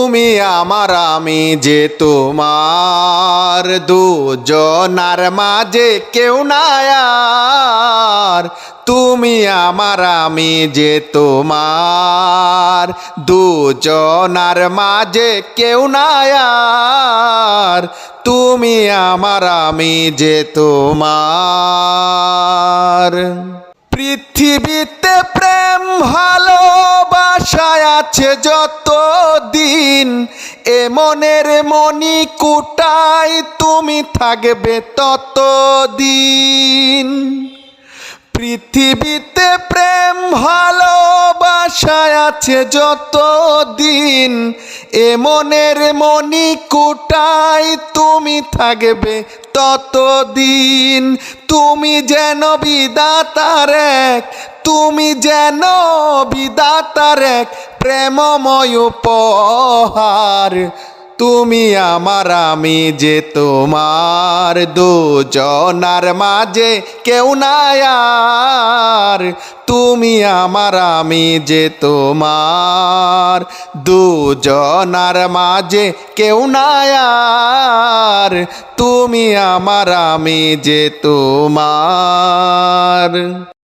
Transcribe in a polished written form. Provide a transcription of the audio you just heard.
তুমি আমার আমি যে তোমার, দুজনার মাঝে কেউ নাই আর। তুমি আমার আমি যে তোমার, দুজনার মাঝে কেউ নাই আর। তুমি আমার আমি যে তোমার। পৃথিবীতে প্রেম ভালোবাসায় আছে যত দিন, এ মনের মনি কুটায় তুমি থাকবে তত দিন। পৃথিবীতে প্রেম ভালোবাসায় আছে যত দিন, এ মনের মনি কুটায় তুমি থাকবে তত দিন। তুমি যেন বিধাতার এক, তুমি যেন বিধাতার এক প্রেমময় উপহার। তুমি আমার আমি যে তোমার, দুজনার মাঝে কেউ নাই আর। তুমি আমার আমি যে তোমার, দুজনার মাঝে কেউ নাই আর। তুমি আমার আমি যে তোমার।